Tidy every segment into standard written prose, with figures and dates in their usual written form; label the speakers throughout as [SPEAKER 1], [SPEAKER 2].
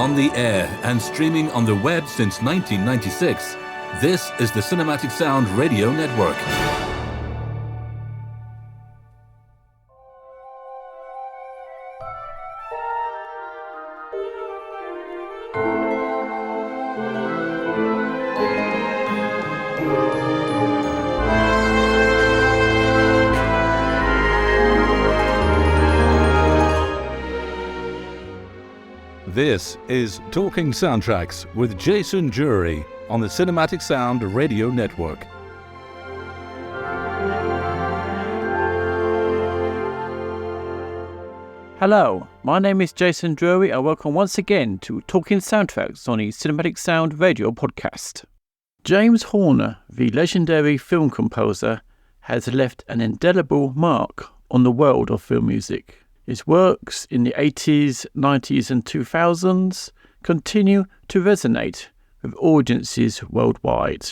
[SPEAKER 1] On the air and streaming on the web since 1996, this is the Cinematic Sound Radio Network. This is Talking Soundtracks with Jason Drury on the Cinematic Sound Radio Network.
[SPEAKER 2] Hello, my name is Jason Drury and welcome once again to Talking Soundtracks on the Cinematic Sound Radio podcast. James Horner, the legendary film composer, has left an indelible mark on the world of film music. His works in the 80s, 90s and 2000s continue to resonate with audiences worldwide.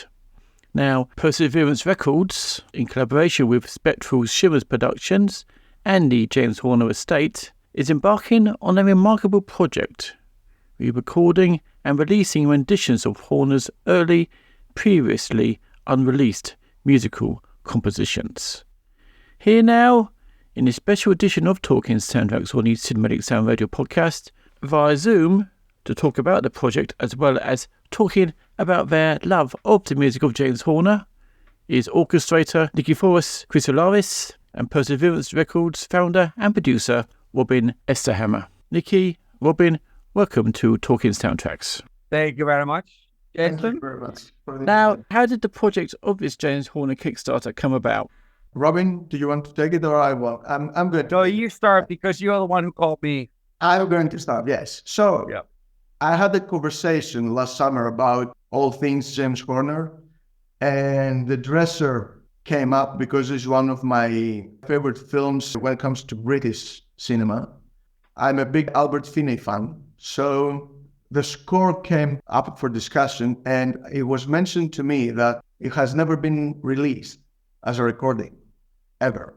[SPEAKER 2] Now, Perseverance Records, in collaboration with SPECTRAL's SHIMMERS Productions and the James Horner Estate, is embarking on a remarkable project, re-recording and releasing renditions of Horner's early, previously unreleased musical compositions. Here now, in a special edition of Talking Soundtracks on the Cinematic Sound Radio podcast, via Zoom, to talk about the project as well as talking about their love of the music of James Horner, is orchestrator Nikiforos Chrysoloras and Perseverance Records founder and producer Robin Esterhammer. Nikki, Robin, welcome to Talking Soundtracks.
[SPEAKER 3] Thank you very much, Jason.
[SPEAKER 4] Thank you very much.
[SPEAKER 2] Now, how did the project of this James Horner Kickstarter come about?
[SPEAKER 4] Robin, do you want to take it or I will? I'm good.
[SPEAKER 3] No, you start because you're the one who called me.
[SPEAKER 4] I'm going to start, yes. So, I had a conversation last summer about all things James Horner, and The Dresser came up because it's one of my favorite films when it comes to British cinema. I'm a big Albert Finney fan, so the score came up for discussion, and it was mentioned to me that it has never been released as a recording. Ever.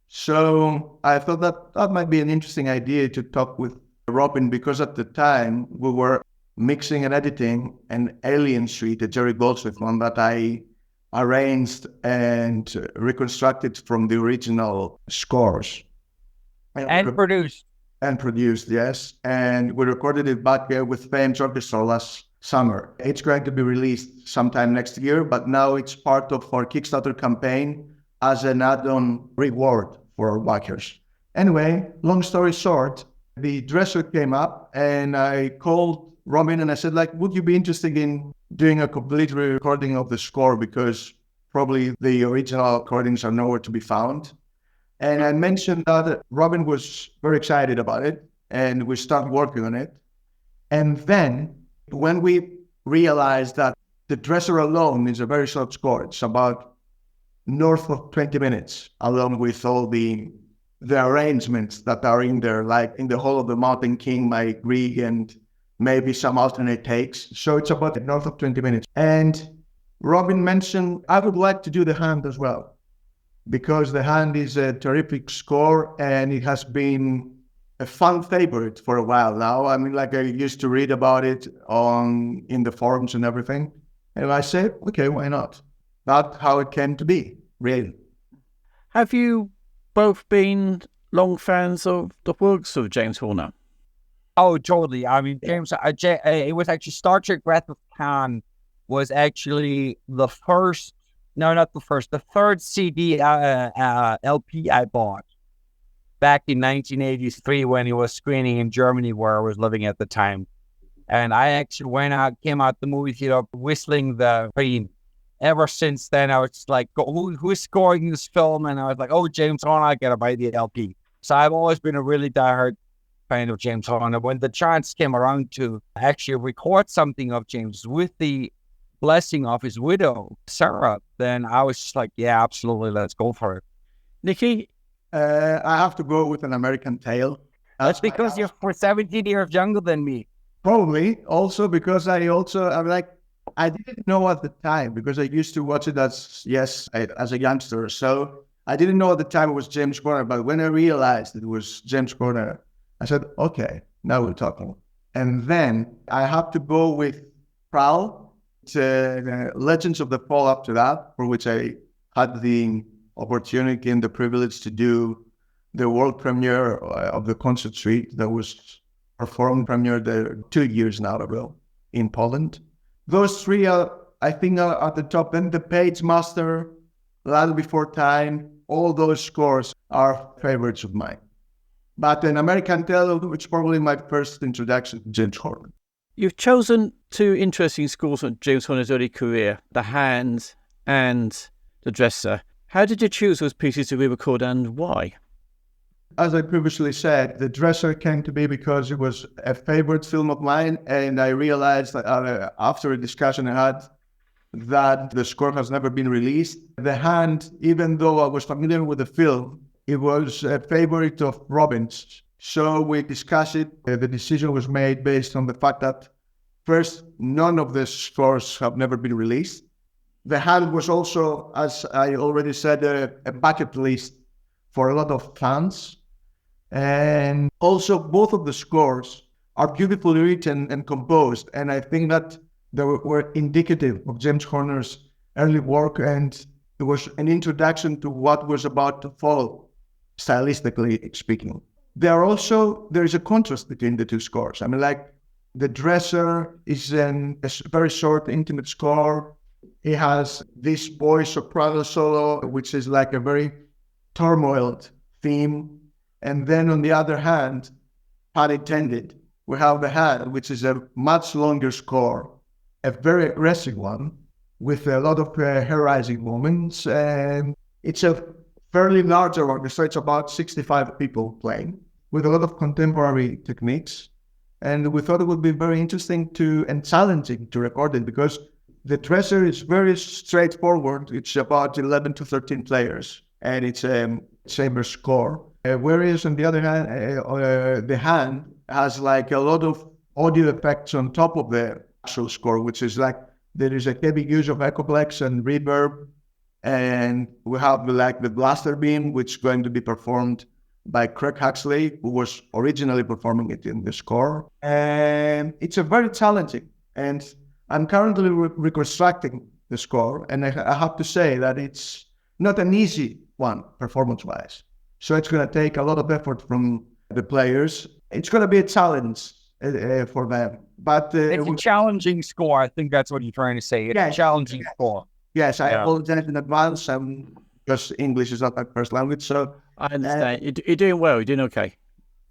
[SPEAKER 4] So I thought that might be an interesting idea to talk with Robin, because at the time we were mixing and editing an Alien Suite, a Jerry Goldsmith one that I arranged and reconstructed from the original scores.
[SPEAKER 3] And produced.
[SPEAKER 4] And produced, yes. And we recorded it back with Pentimenti Orchestra last summer. It's going to be released sometime next year, but now it's part of our Kickstarter campaign as an add-on reward for our backers. Anyway, long story short, The Dresser came up and I called Robin and I said, would you be interested in doing a complete recording of the score, because probably the original recordings are nowhere to be found. And I mentioned that Robin was very excited about it and we started working on it. And then when we realized that The Dresser alone is a very short score, it's about north of 20 minutes, along with all the arrangements that are in there, like in the Hall of the Mountain King by Grieg and maybe some alternate takes. So it's about north of 20 minutes. And Robin mentioned, I would like to do The Hand as well, because The Hand is a terrific score and it has been a fan favorite for a while now. I mean, I used to read about it in the forums and everything. And I said, okay, why not? That's how it came to be, really.
[SPEAKER 2] Have you both been long fans of the works of James Horner?
[SPEAKER 3] Oh, totally. I mean, James, it was actually Star Trek Wrath of Khan was actually the third CD LP I bought back in 1983 when he was screening in Germany, where I was living at the time. And I actually came out the movie theater whistling the theme. Ever since then, I was just like, who's scoring this film? And I was like, oh, James Horner, I gotta buy the LP. So I've always been a really diehard fan of James Horner. When the chance came around to actually record something of James with the blessing of his widow, Sarah, then I was just like, yeah, absolutely, let's go for it.
[SPEAKER 2] Nikki?
[SPEAKER 4] I have to go with An American Tale.
[SPEAKER 3] That's because you're 17 years younger than me.
[SPEAKER 4] Probably. Also because I didn't know at the time, because I used to watch it as a youngster. So I didn't know at the time it was James Horner, but when I realized it was James Horner, I said, okay, now we're talking. And then I have to go with PRAL, Legends of the Fall after that, for which I had the opportunity and the privilege to do the world premiere of the concert suite that was premiered there 2 years now ago in Poland. Those three are, I think, are at the top. Then the Page Master, Land Before Time, all those scores are favorites of mine. But an American Tale, which is probably my first introduction to James Horner.
[SPEAKER 2] You've chosen two interesting scores from James Horner's early career, The Hand and The Dresser. How did you choose those pieces to re-record and why?
[SPEAKER 4] As I previously said, The Dresser came to be because it was a favorite film of mine, and I realized that after a discussion I had that the score has never been released. The Hand, even though I was familiar with the film, it was a favorite of Robin's. So we discussed it. The decision was made based on the fact that, first, none of the scores have never been released. The Hand was also, as I already said, a bucket list for a lot of fans. And also, both of the scores are beautifully written and composed. And I think that they were indicative of James Horner's early work, and it was an introduction to what was about to follow, stylistically speaking. There is a contrast between the two scores. I mean, like, The Dresser is a very short, intimate score. It has this voice soprano solo, which is like a very turmoiled theme. And then on the other hand, pun intended, we have The Hand, which is a much longer score, a very aggressive one, with a lot of hair-raising moments. And it's a fairly large orchestra. It's about 65 people playing, with a lot of contemporary techniques. And we thought it would be very interesting and challenging to record it, because The Dresser is very straightforward. It's about 11 to 13 players, and it's a chamber score. Whereas on the other hand, The Hand has like a lot of audio effects on top of the actual score, which is like, there is a heavy use of echoplex and reverb. And we have like the blaster beam, which is going to be performed by Craig Huxley, who was originally performing it in the score. And it's a very challenging, and I'm currently reconstructing the score. And I have to say that it's not an easy one performance-wise. So it's going to take a lot of effort from the players. It's going to be a challenge for them. But
[SPEAKER 3] it's a challenging score. I think that's what you're trying to say. It's a challenging score.
[SPEAKER 4] Yes, I apologize in advance, because English is not my first language. So
[SPEAKER 2] I understand. You're doing well. You're doing okay.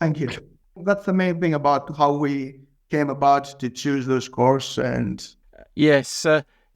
[SPEAKER 4] Thank you. That's the main thing about how we came about to choose those scores. And
[SPEAKER 2] yes,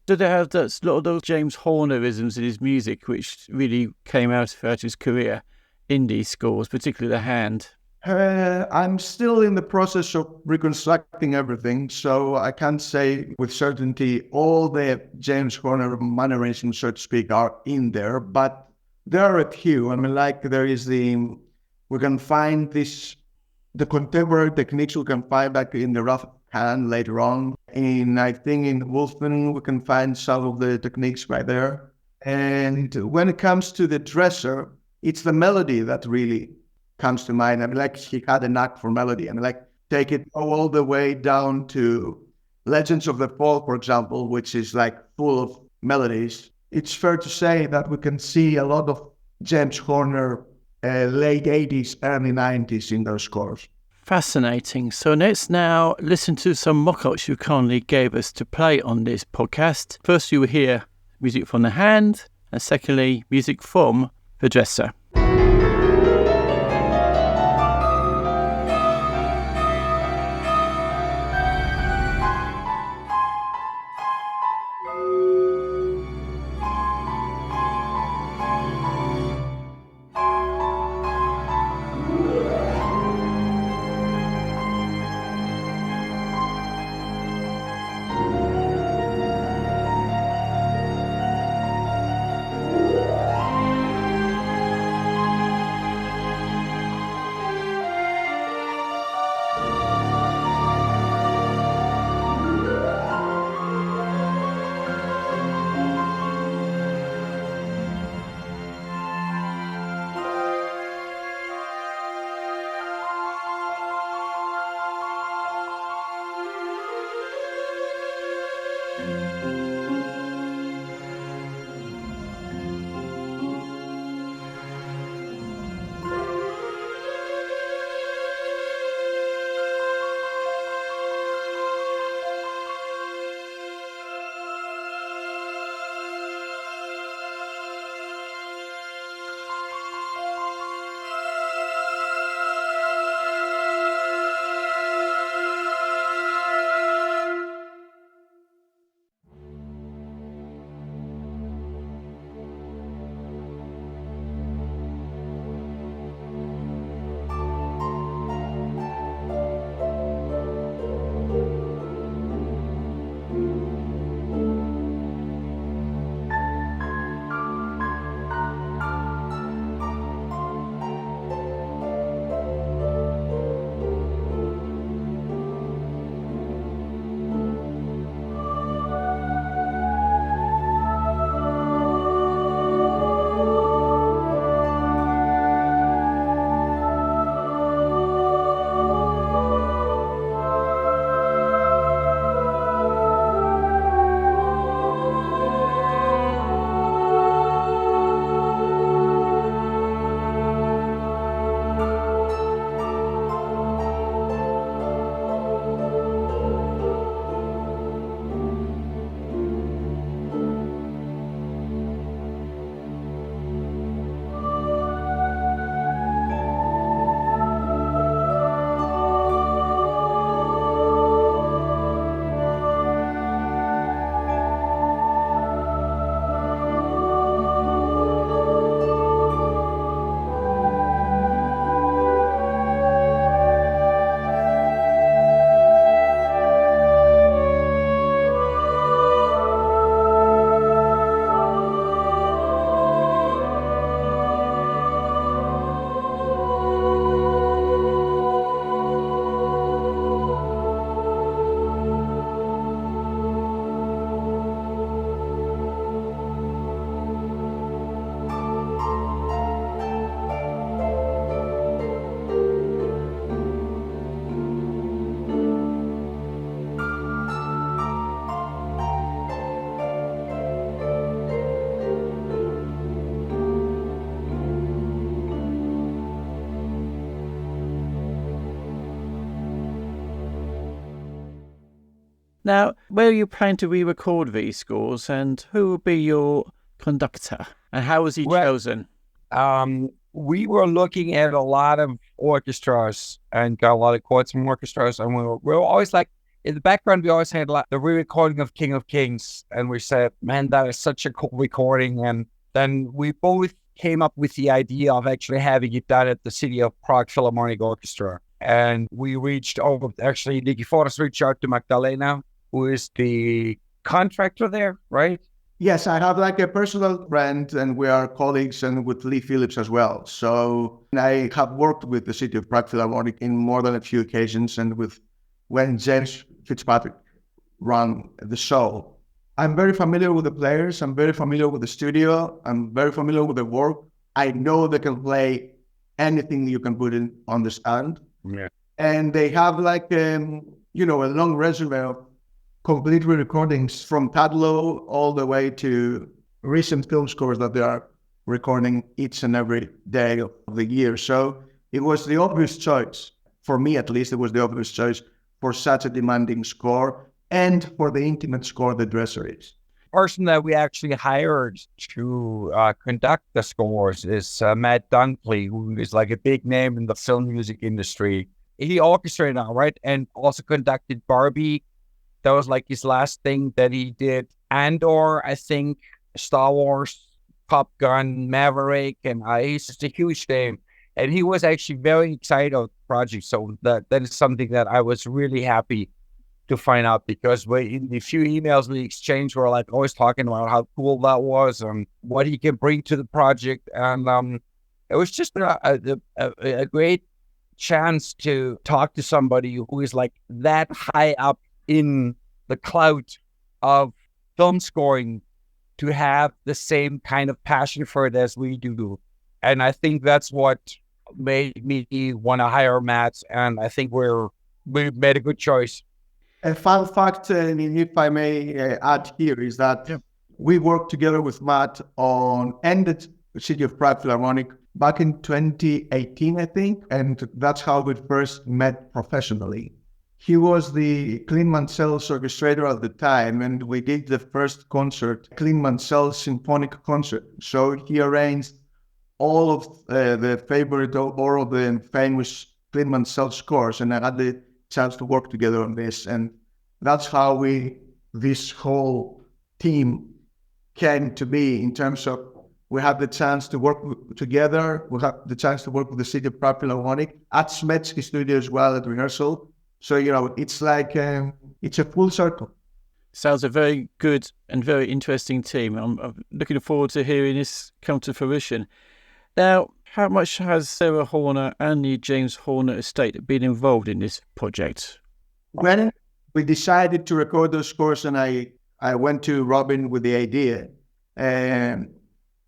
[SPEAKER 2] do they have a lot of those James Hornerisms in his music, which really came out throughout his career in these scores, particularly The Hand?
[SPEAKER 4] I'm still in the process of reconstructing everything, so I can't say with certainty all the James Horner mannerisms, so to speak, are in there, but there are a few. I mean, like, we can find the contemporary techniques we can find back in the Rough Hand later on. I think in Wolfman, we can find some of the techniques right there. And when it comes to The Dresser, it's the melody that really comes to mind. I mean, like, he had a knack for melody. I mean, like, take it all the way down to Legends of the Fall, for example, which is like full of melodies. It's fair to say that we can see a lot of James Horner late 80s, early 90s in those scores.
[SPEAKER 2] Fascinating. So let's now listen to some mock-ups you kindly gave us to play on this podcast. First, you will hear music from The Hand, and secondly, music from The Dresser. Now, where are you planning to re-record these scores, and who will be your conductor, and how was he chosen?
[SPEAKER 3] We were looking at a lot of orchestras and got a lot of quotes from orchestras, and we were always like, in the background, we always had the re-recording of King of Kings, and we said, man, that is such a cool recording. And then we both came up with the idea of actually having it done at the City of Prague Philharmonic Orchestra. And we reached over, actually, Nikiforos reached out to Magdalena, who is the contractor there, right?
[SPEAKER 4] Yes, I have like a personal friend, and we are colleagues, and with Lee Phillips as well. So I have worked with the City of Prague Philharmonic in more than a few occasions, and when James Fitzpatrick ran the show. I'm very familiar with the players. I'm very familiar with the studio. I'm very familiar with the work. I know they can play anything you can put in on the stand.
[SPEAKER 3] Yeah.
[SPEAKER 4] And they have like, a long resume of complete recordings from Tadlow all the way to recent film scores that they are recording each and every day of the year. So it was the obvious choice, for me at least, it was the obvious choice for such a demanding score and for the intimate score the dresser is.
[SPEAKER 3] The person that we actually hired to conduct the scores is Matt Dunkley, who is like a big name in the film music industry. He orchestrated now, right? And also conducted Barbie. That was like his last thing that he did. Andor, I think, Star Wars, Top Gun, Maverick, and he's just a huge name. And he was actually very excited about the project. So that is something that I was really happy to find out, because in the few emails we exchanged, we were like always talking about how cool that was and what he can bring to the project. And it was just a great chance to talk to somebody who is like that high up in the cloud of film scoring, to have the same kind of passion for it as we do. And I think that's what made me want to hire Matt. And I think we made a good choice.
[SPEAKER 4] A fun fact, if I may add here, is that we worked together with Matt on Ended City of Prague Philharmonic back in 2018, I think. And that's how we first met professionally. He was the Clint Mansell's orchestrator at the time, and we did the first concert, Clint Mansell's symphonic concert. So he arranged all of the favorite or of the famous Clint Mansell scores, and I had the chance to work together on this. And that's how this whole team came to be, in terms of we had the chance to work together. We had the chance to work with the City of Prague Philharmonic at Smetsky Studio as well at rehearsal. So, it's like, it's a full circle.
[SPEAKER 2] Sounds a very good and very interesting team. I'm looking forward to hearing this come to fruition. Now, how much has Sarah Horner and the James Horner estate been involved in this project?
[SPEAKER 4] When we decided to record those scores, and I went to Robin with the idea, and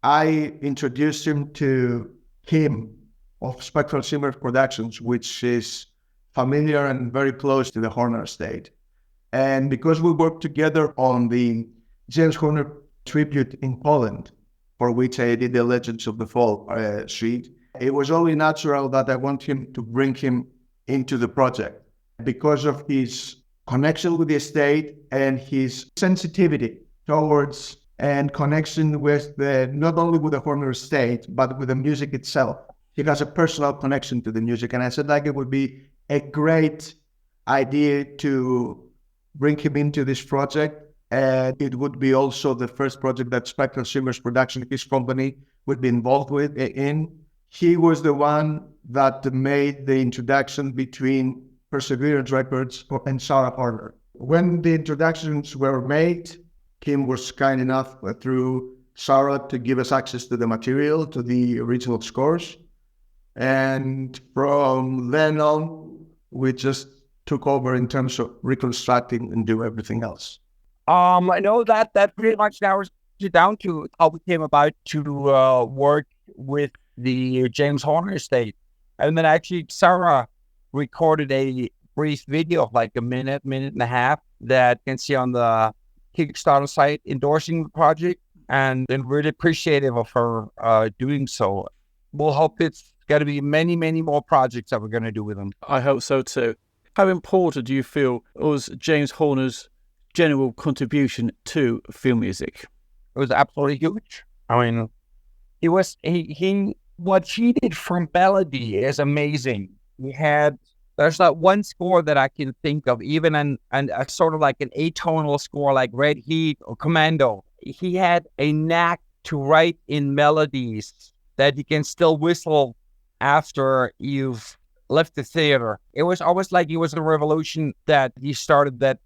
[SPEAKER 4] I introduced him to Kim of Spectral SHIMMERS Productions, which is familiar and very close to the Horner estate. And because we worked together on the James Horner tribute in Poland, for which I did the Legends of the Fall suite, it was only natural that I want him to bring him into the project because of his connection with the estate and his sensitivity towards and connection with not only with the Horner estate, but with the music itself. He has a personal connection to the music. And I said, it would be a great idea to bring him into this project. And it would be also the first project that Spectral SHIMMERS Production, his company, would be involved in. He was the one that made the introduction between Perseverance Records and Sarah Horner. When the introductions were made, Kim was kind enough through Sarah to give us access to the material, to the original scores. And from then on, we just took over in terms of reconstructing and do everything else.
[SPEAKER 3] I know that pretty much narrows it down to how we came about to work with the James Horner estate. And then actually Sarah recorded a brief video of like a minute and a half that you can see on the Kickstarter site endorsing the project, and really appreciative of her doing so. We'll hope it's going to be many, many more projects that we're going to do with them.
[SPEAKER 2] I hope so too. How important do you feel was James Horner's general contribution to film music?
[SPEAKER 3] It was absolutely huge. I mean, what he did for melody is amazing. There's not one score that I can think of, even a sort of like an atonal score like Red Heat or Commando. He had a knack to write in melodies that you can still whistle after you've left the theater. It was almost like it was a revolution that he started that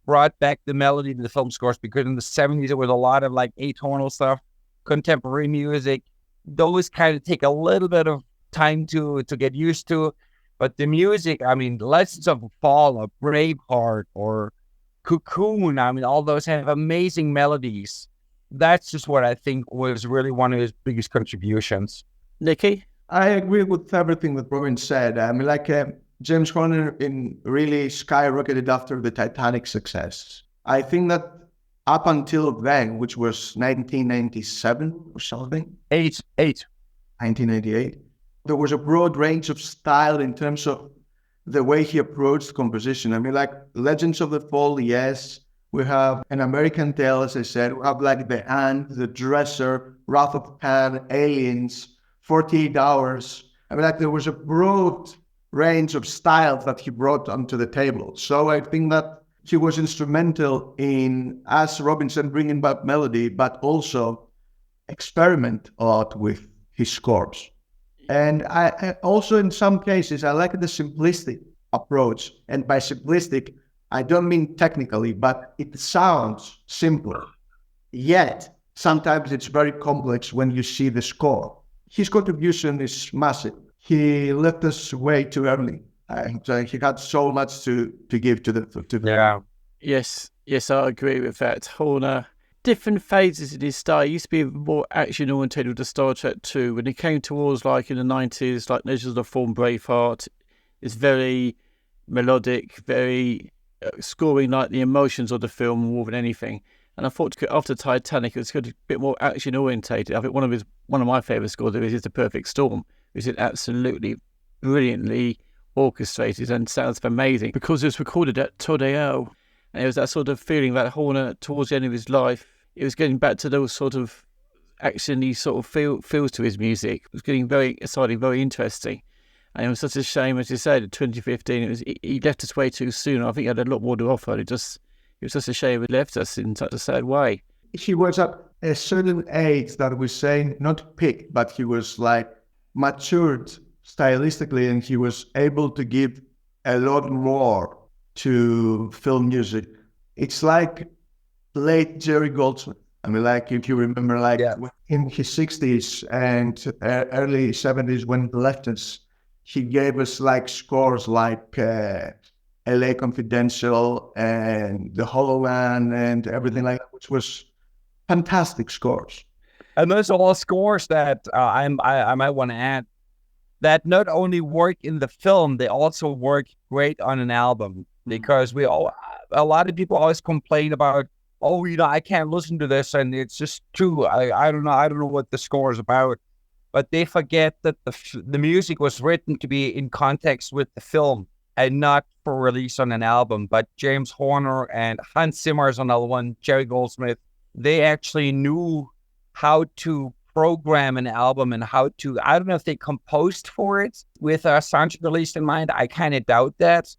[SPEAKER 3] brought back the melody to the film scores, because in the 70s it was a lot of like atonal stuff, contemporary music. Those kind of take a little bit of time to get used to. But the music, I mean, Legends of the Fall or Braveheart or Cocoon, I mean, all those have amazing melodies. That's just what I think was really one of his biggest contributions.
[SPEAKER 2] Nikki?
[SPEAKER 4] I agree with everything that Robin said. I mean, James Horner really skyrocketed after the Titanic success. I think that up until then, which was 1997 or something? 1998. There was a broad range of style in terms of the way he approached composition. I mean, like Legends of the Fall, yes. We have An American Tale, as I said. We have like The Ant, The Dresser, Wrath of Pan, Aliens, 48 Hours. I mean, like there was a broad range of styles that he brought onto the table. So I think that he was instrumental in, as Robin said, bringing back melody, but also experiment a lot with his scores. And I also, in some cases, I like the simplistic approach. And by simplistic, I don't mean technically, but it sounds simpler. Yet, sometimes it's very complex when you see the score. His contribution is massive. He left us way too early. He had so much to give to the
[SPEAKER 3] Yeah.
[SPEAKER 2] Yes, I agree with that. Horner, different phases in his style. He used to be more action-oriented with the Star Trek 2. When it came towards, like, in the 90s, like Legends of the Fall, Braveheart, it's very melodic, very scoring like the emotions of the film more than anything. And I thought after Titanic, it was a bit more action-orientated. I think one of my favourite scores is The Perfect Storm, which is absolutely brilliantly orchestrated and sounds amazing, because it was recorded at Todayao. And it was that sort of feeling that Horner, towards the end of his life, it was getting back to those sort of action-y sort of feels to his music. It was getting very exciting, very interesting. And it was such a shame, as you said, in 2015, he left us way too soon. I think he had a lot more to offer. It was such a shame he left us in such a sad way.
[SPEAKER 4] He was at a certain age that we say, not peak, but he was like matured stylistically, and he was able to give a lot more to film music. It's like late Jerry Goldsmith. I mean, like if you remember, like in his 60s and early 70s when he left us, he gave us like scores like LA Confidential and The Hollow Man and everything like that, which was fantastic scores.
[SPEAKER 3] And those are all scores that I might want to add that not only work in the film, they also work great on an album. Because a lot of people always complain about, I can't listen to this, and it's just too, I don't know what the score is about. But they forget that the music was written to be in context with the film and not for release on an album. But James Horner and Hans Zimmer is another one, Jerry Goldsmith, they actually knew how to program an album and how to, I don't know if they composed for it with a soundtrack release in mind. I kind of doubt that.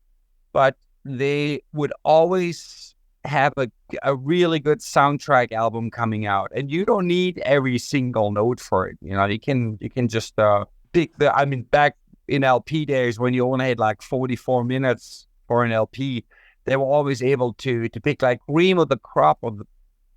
[SPEAKER 3] But they would always have a really good soundtrack album coming out, and you don't need every single note for it. You can just pick back in LP days when you only had like 44 minutes for an LP, they were always able to pick like cream of the crop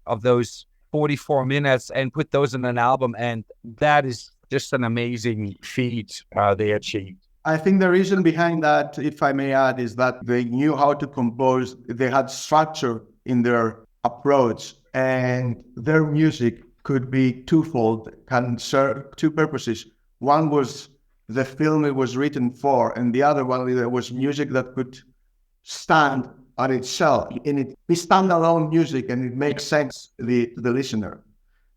[SPEAKER 3] of those 44 minutes and put those in an album, and that is just an amazing feat they achieved.
[SPEAKER 4] I think the reason behind that, if I may add, is that they knew how to compose. They had structure in their approach, and their music could be twofold, can serve two purposes. One was the film it was written for, and the other one, there was music that could stand on itself, and it be standalone music, and it makes sense to the listener.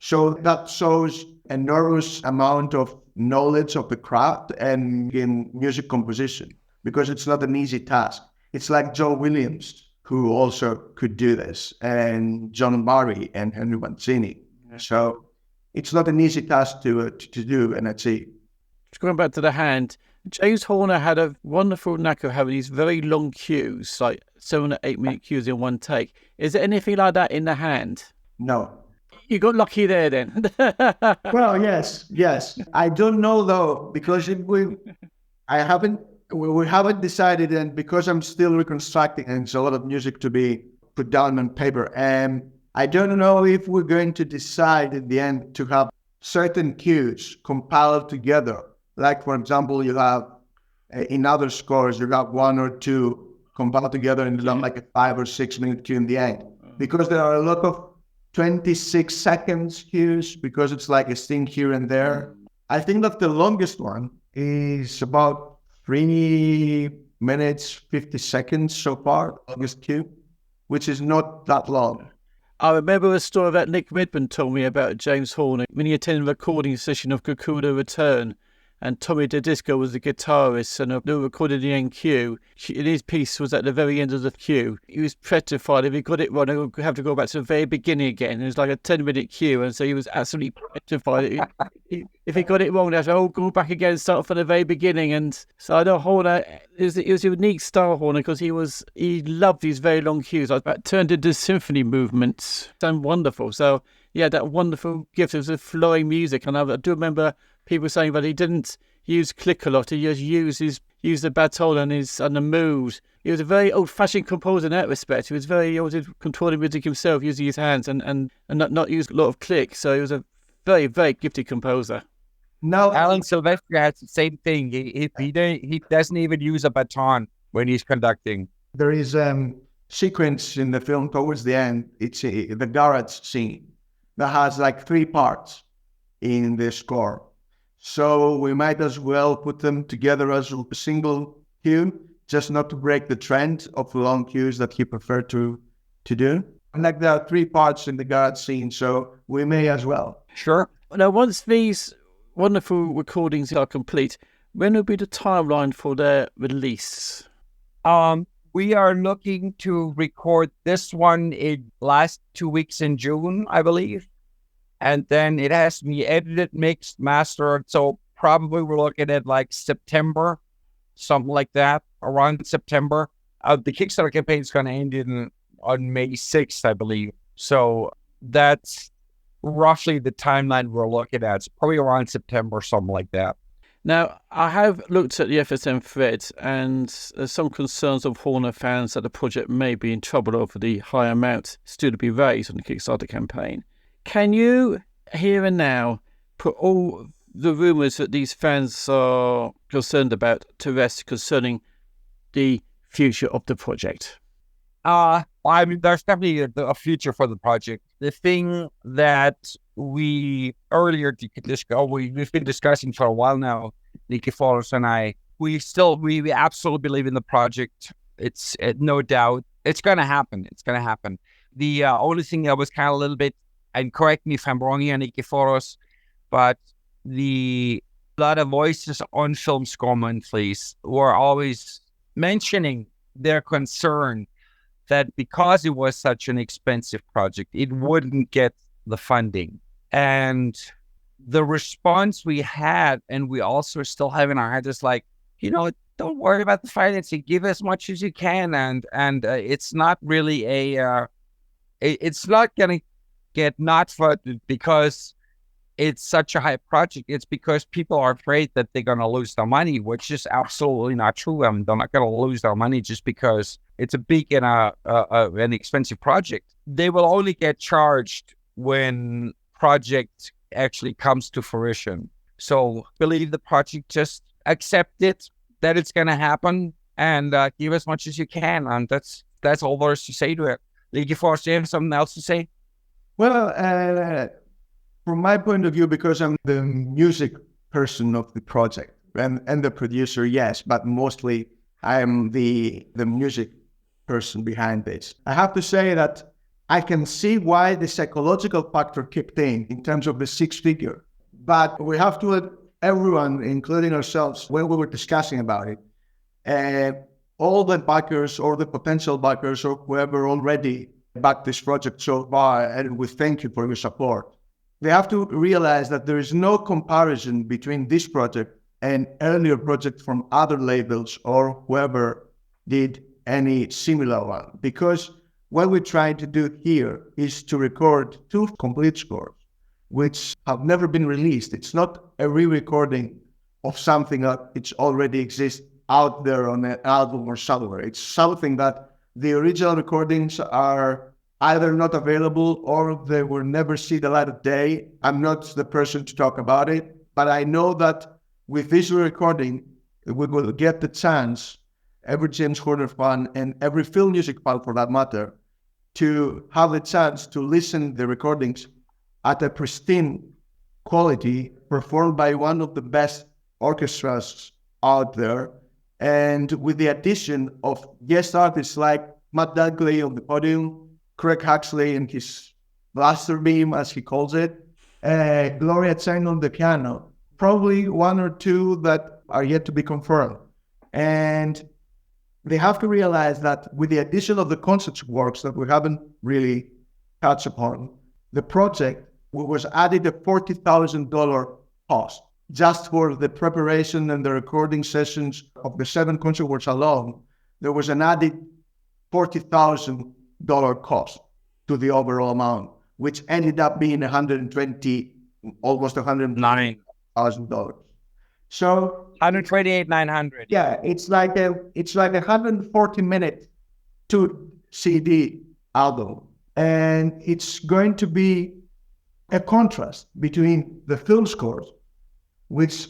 [SPEAKER 4] So that shows enormous amount of knowledge of the craft and in music composition, because it's not an easy task. It's like Joe Williams, who also could do this, and John Barry and Henry Mancini. So it's not an easy task to do and achieve.
[SPEAKER 2] Just going back to the hand, James Horner had a wonderful knack of having these very long cues, like 7 or 8 minute cues in one take. Is there anything like that in the hand?
[SPEAKER 4] No.
[SPEAKER 2] You got lucky there then.
[SPEAKER 4] Well, yes. I don't know though, because we haven't decided, and because I'm still reconstructing, and it's a lot of music to be put down on paper. And I don't know if we're going to decide in the end to have certain cues compiled together. Like, for example, you have in other scores, you have 1 or 2 compiled together and done like a 5 or 6 minute cue in the end. Because there are a lot of 26 seconds cues, because it's like a sting here and there. I think that the longest one is about 3 minutes, 50 seconds so far, longest cue, which is not that long.
[SPEAKER 2] I remember a story that Nick Redmond told me about James Horner when he attended a recording session of Kikuda Return, and Tommy DeDisco was the guitarist, and they recorded the end cue. And his piece was at the very end of the cue. He was petrified. If he got it wrong, he would have to go back to the very beginning again. It was like a 10-minute cue, and so he was absolutely petrified. If he got it wrong, they'd have to go back again, start from the very beginning. And so I know Horner, it was a unique style, Horner, because he loved these very long cues. That turned into symphony movements. Sound wonderful. So yeah, that wonderful gift of the flowing music. And I do remember people saying that he didn't use click a lot. He just used the baton and the mood. He was a very old-fashioned composer in that respect. He wanted to control the music himself, using his hands and not use a lot of click. So he was a very, very gifted composer.
[SPEAKER 3] No, Alan Silvestri has the same thing. He doesn't even use a baton when he's conducting.
[SPEAKER 4] There is a sequence in the film towards the end. It's the garage scene that has like 3 parts in the score. So we might as well put them together as a single cue, just not to break the trend of long cues that he preferred to do. And like there are 3 parts in the garage scene, so we may as well.
[SPEAKER 3] Sure.
[SPEAKER 2] Now, once these wonderful recordings are complete, when will be the timeline for their release?
[SPEAKER 3] We are looking to record this one in last 2 weeks in June, I believe. And then it has to be edited, mixed, mastered. So probably we're looking at like September, something like that, around September. The Kickstarter campaign is going to end on May 6th, I believe. So that's roughly the timeline we're looking at. It's probably around September, something like that.
[SPEAKER 2] Now, I have looked at the FSM thread, and there's some concerns of Horner fans that the project may be in trouble over the high amount still to be raised on the Kickstarter campaign. Can you, here and now, put all the rumours that these fans are concerned about to rest concerning the future of the project?
[SPEAKER 3] I mean, there's definitely a future for the project. The thing that we've been discussing for a while now, Nikiforos and I, we absolutely believe in the project. It's no doubt. It's going to happen. The only thing that was kind of a little bit, and correct me if I'm wrong here, Nikiforos, but a lot of voices on Film Score Monthlies were always mentioning their concern that because it was such an expensive project, it wouldn't get the funding. And the response we had, and we also still have in our head, is like, don't worry about the financing. Give as much as you can, and it's not really it's not going to get not funded because it's such a high project. It's because people are afraid that they're going to lose their money, which is absolutely not true. I mean, they're not going to lose their money just because it's a big and an expensive project. They will only get charged when project actually comes to fruition. So believe the project, just accept it, that it's going to happen, and give as much as you can. And that's all there is to say to it. Nikiforos, do you have something else to say?
[SPEAKER 4] Well, from my point of view, because I'm the music person of the project and the producer, yes, but mostly I'm the music person behind this. I have to say that I can see why the psychological factor kicked in terms of the 6 figure. But we have to let everyone, including ourselves, when we were discussing about it, all the backers or the potential backers or whoever already backed this project so far, and we thank you for your support. They have to realize that there is no comparison between this project and earlier projects from other labels or whoever did any similar one. Because what we're trying to do here is to record 2 complete scores, which have never been released. It's not a re-recording of something that it's already exists out there on an album or somewhere. It's something that the original recordings are either not available or they will never see the light of day. I'm not the person to talk about it, but I know that with this recording, we will get the chance, every James Horner fan and every film music fan for that matter, to have the chance to listen to the recordings at a pristine quality, performed by one of the best orchestras out there, and with the addition of guest artists like Matt Dunkley on the podium, Craig Huxley and his blaster beam, as he calls it, Gloria Chang on the piano, probably 1 or 2 that are yet to be confirmed. And they have to realize that with the addition of the concert works that we haven't really touched upon, the project was added a $40,000 cost just for the preparation and the recording sessions of the 7 concert works alone. There was an added $40,000 cost to the overall amount, which ended up being almost $109,000. So
[SPEAKER 3] 128,900.
[SPEAKER 4] yeah, it's like a 140-minute 2 CD album, and it's going to be a contrast between the film scores, which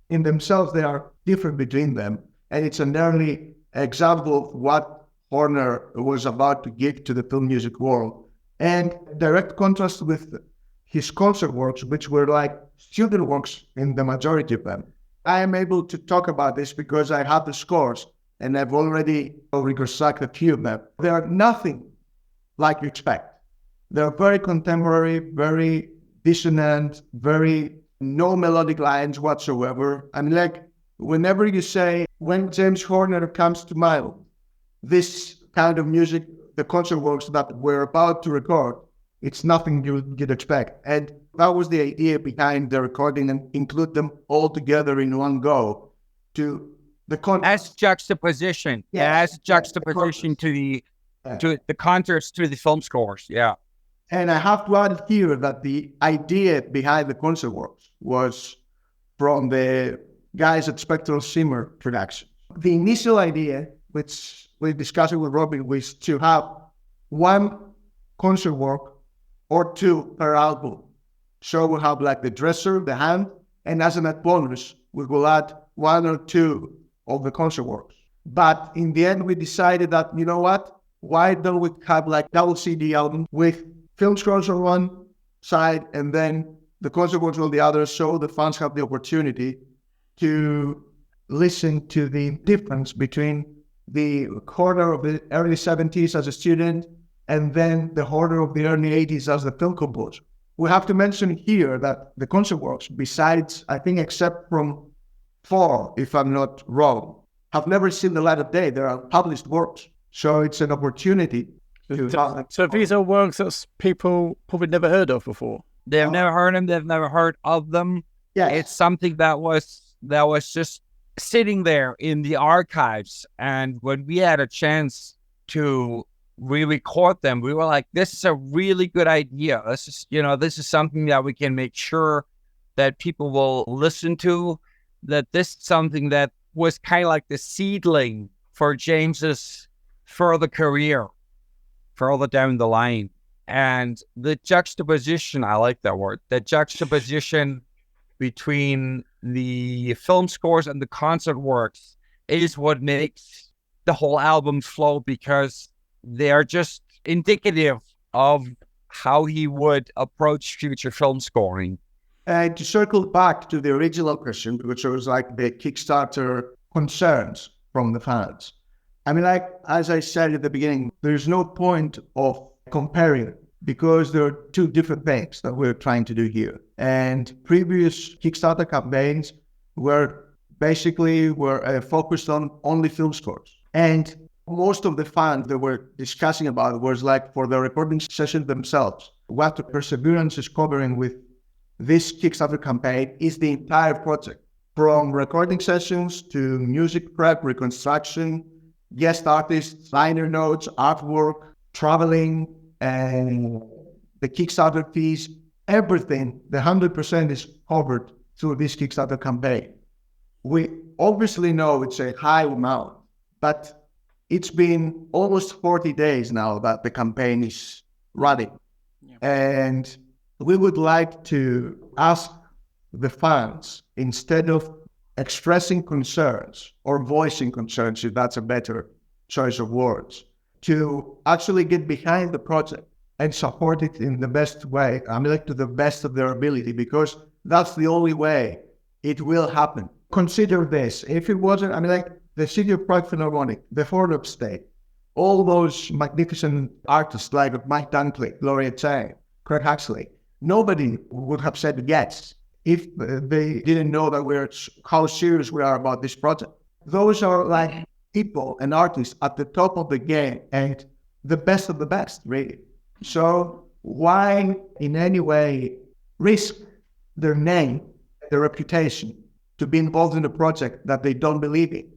[SPEAKER 4] in themselves they are different between them, and it's an early example of what Horner was about to give to the film music world, and direct contrast with his concert works, which were like student works in the majority of them. I am able to talk about this because I have the scores and I've already reconstructed a few of them. They are nothing like you expect. They're very contemporary, very dissonant, very no melodic lines whatsoever. I mean, like, whenever you say, when James Horner comes to mind, this kind of music, the concert works that we're about to record, it's nothing you'd expect. And that was the idea behind the recording, and include them all together in one go to the
[SPEAKER 3] as juxtaposition. As juxtaposition to the concerts, to the film scores. Yeah.
[SPEAKER 4] And I have to add here that the idea behind the concert works was from the guys at SPECTRAL SHIMMERS production. The initial idea, which we discussed with Robin, was to have 1 concert work or 2 per album. So we'll have like the dresser, the hand, and as an add bonus, we will add 1 or 2 of the concert works. But in the end, we decided that, you know what? Why don't we have like double CD album with film scores on one side and then the concert works on the other, so the fans have the opportunity to listen to the difference between the Horner of the early 70s as a student and then the Horner of the early 80s as the film composer. We have to mention here that the concert works, besides, I think, except from 4, if I'm not wrong, have never seen the light of day. They are published works. So it's an opportunity.
[SPEAKER 2] So these are works that people probably never heard of before.
[SPEAKER 3] They've never heard them. They've never heard of them.
[SPEAKER 4] Yeah,
[SPEAKER 3] it's something that was just sitting there in the archives. And when we had a chance to re-record them, we were like, this is a really good idea. This is something that we can make sure that people will listen to, that this is something that was kind of like the seedling for James's further career, further down the line. And the juxtaposition, I like that word, the juxtaposition between the film scores and the concert works is what makes the whole album flow, because they are just indicative of how he would approach future film scoring.
[SPEAKER 4] To circle back to the original question, which was like the Kickstarter concerns from the fans. I mean, like, as I said at the beginning, there's no point of comparing because there are 2 different things that we're trying to do here. And previous Kickstarter campaigns were basically focused on only film scores. And most of the fans that were discussing about it was like for the recording session themselves. What the Perseverance is covering with this Kickstarter campaign is the entire project, from recording sessions to music prep, reconstruction, guest artists, liner notes, artwork, traveling, and the Kickstarter fees, everything, the 100% is covered through this Kickstarter campaign. We obviously know it's a high amount, but it's been almost 40 days now that the campaign is running. Yeah. And we would like to ask the fans, instead of expressing concerns or voicing concerns, if that's a better choice of words, to actually get behind the project and support it in the best way, to the best of their ability, because that's the only way it will happen. Consider this, if it wasn't, the City of Prague Philharmonic, the Horn State, all those magnificent artists like Mike Dunkley, Gloria Tsang, Craig Huxley, nobody would have said yes if they didn't know that how serious we are about this project. Those are like people and artists at the top of the game and the best of the best, really. So why in any way risk their name, their reputation to be involved in a project that they don't believe in?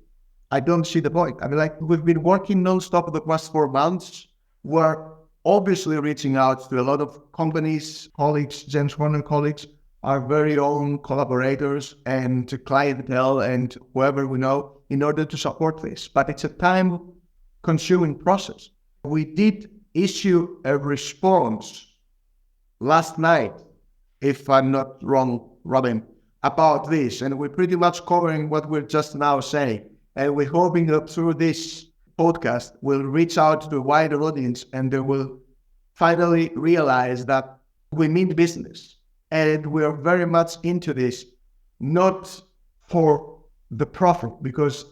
[SPEAKER 4] I don't see the point. We've been working nonstop for the past 4 months. We're obviously reaching out to a lot of companies, colleagues, James Horner colleagues, our very own collaborators and to clientele and whoever we know in order to support this. But it's a time-consuming process. We did issue a response last night, if I'm not wrong, Robin, about this. And we're pretty much covering what we're just now saying. And we're hoping that through this podcast, we'll reach out to a wider audience and they will finally realize that we mean business. And we are very much into this, not for the profit, because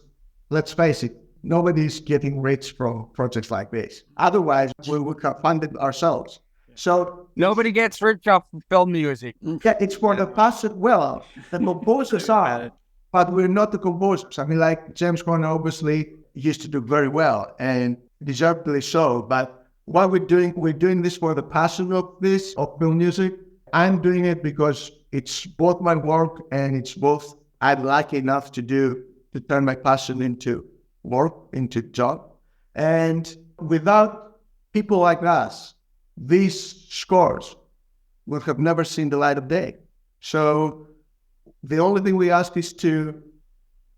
[SPEAKER 4] let's face it, nobody's getting rich from projects like this. Otherwise, we would have funded ourselves. So
[SPEAKER 3] nobody gets rich off film music.
[SPEAKER 4] Yeah, it's for the passion. Well, the composers are, but we're not the composers. James Horner obviously used to do very well and deservedly so. But what we're doing this for the passion of film music. I'm doing it because it's both my work and it's both I'm lucky enough to turn my passion into work, into job. And without people like us, these scores would have never seen the light of day. So the only thing we ask is to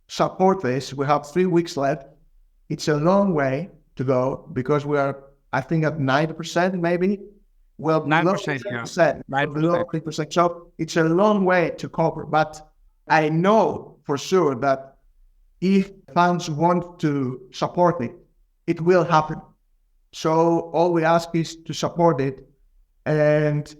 [SPEAKER 4] support this. We have 3 weeks left. It's a long way to go because we are, I think, at 90% maybe. Well,
[SPEAKER 3] 9%, yeah.
[SPEAKER 4] Below 3%. So it's a long way to cover. But I know for sure that if fans want to support it, it will happen. So all we ask is to support it, and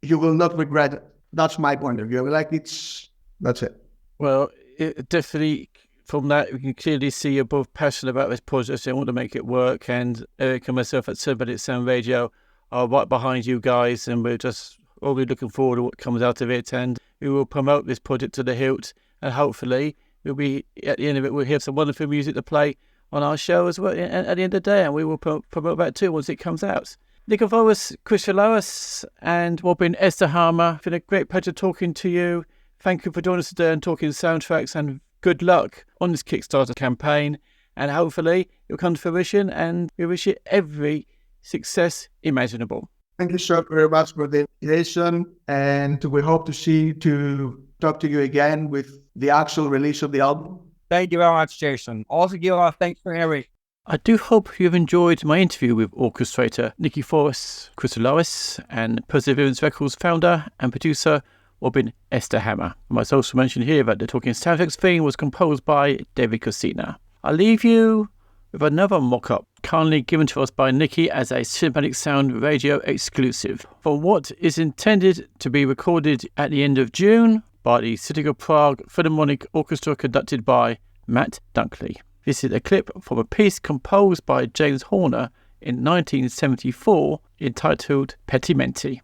[SPEAKER 4] you will not regret it. That's my point of view. That's it.
[SPEAKER 2] Well, it definitely, from that, we can clearly see you're both passionate about this project and want to make it work. And Eric and myself at Cinematic Sound Radio are right behind you guys, and we're just already looking forward to what comes out of it. And we will promote this project to the hilt, and hopefully we'll be at the end of it. We'll hear some wonderful music to play on our show as well at the end of the day, and we will promote that too once it comes out. Nikiforos Chrysoloras and Robin Esterhammer, it's been a great pleasure talking to you. Thank you for joining us today and talking soundtracks, and good luck on this Kickstarter campaign, and hopefully it'll come to fruition, and we wish you every success imaginable.
[SPEAKER 4] Thank you so very much for the invitation, and we hope to talk to you again with the actual release of the album.
[SPEAKER 3] Thank you very much, Jason. Also, Gila, thanks for having me.
[SPEAKER 2] I do hope you've enjoyed my interview with orchestrator Nikiforos Chrysoloras and Perseverance Records founder and producer Robin Esterhammer. I must also mention here that the Talking Soundtracks theme was composed by David Cosina. I'll leave you with another mock-up kindly given to us by Nikki as a Cinematic Sound Radio exclusive for what is intended to be recorded at the end of June by the City of Prague Philharmonic Orchestra conducted by Matt Dunkley. This is a clip from a piece composed by James Horner in 1974 entitled Pentimenti.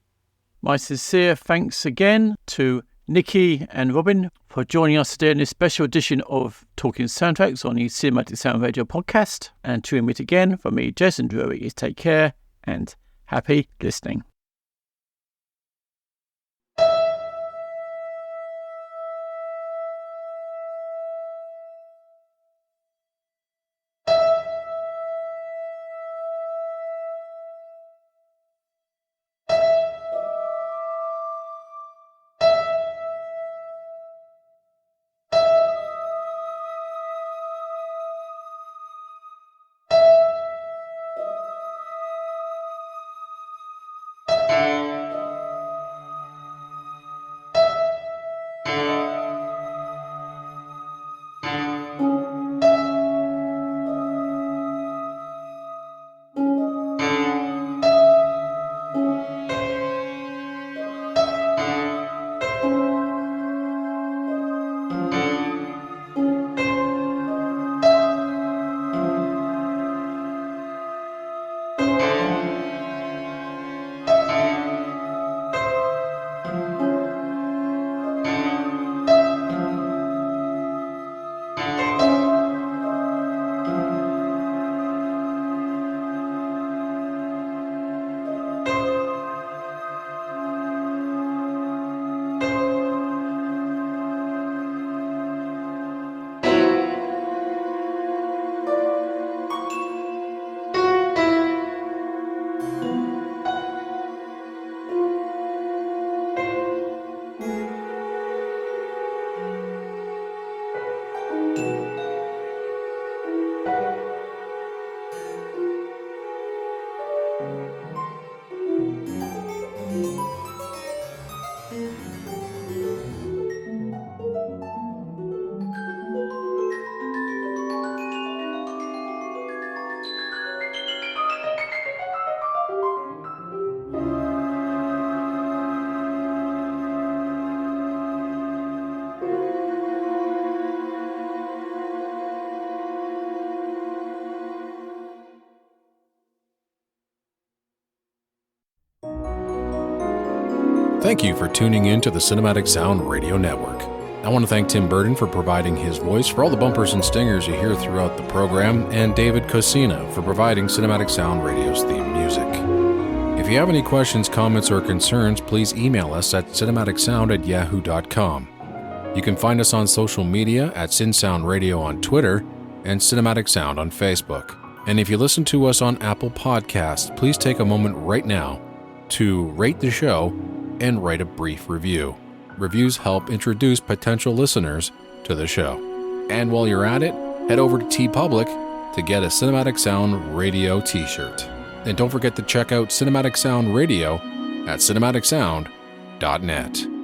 [SPEAKER 2] My sincere thanks again to Nikki and Robin for joining us today in this special edition of Talking Soundtracks on the Cinematic Sound Radio podcast. And to meet again, from me, Jason Drury, is take care and happy listening.
[SPEAKER 5] Thank you for tuning in to the Cinematic Sound Radio Network. I want to thank Tim Burton for providing his voice for all the bumpers and stingers you hear throughout the program, and David Cosina for providing Cinematic Sound Radio's theme music. If you have any questions, comments, or concerns, please email us at cinematicsound@yahoo.com. You can find us on social media at CinSound Radio on Twitter and Cinematic Sound on Facebook. And if you listen to us on Apple Podcasts, please take a moment right now to rate the show and write a brief review. Reviews help introduce potential listeners to the show. And while you're at it, head over to TeePublic to get a Cinematic Sound Radio t-shirt. And don't forget to check out Cinematic Sound Radio at cinematicsound.net.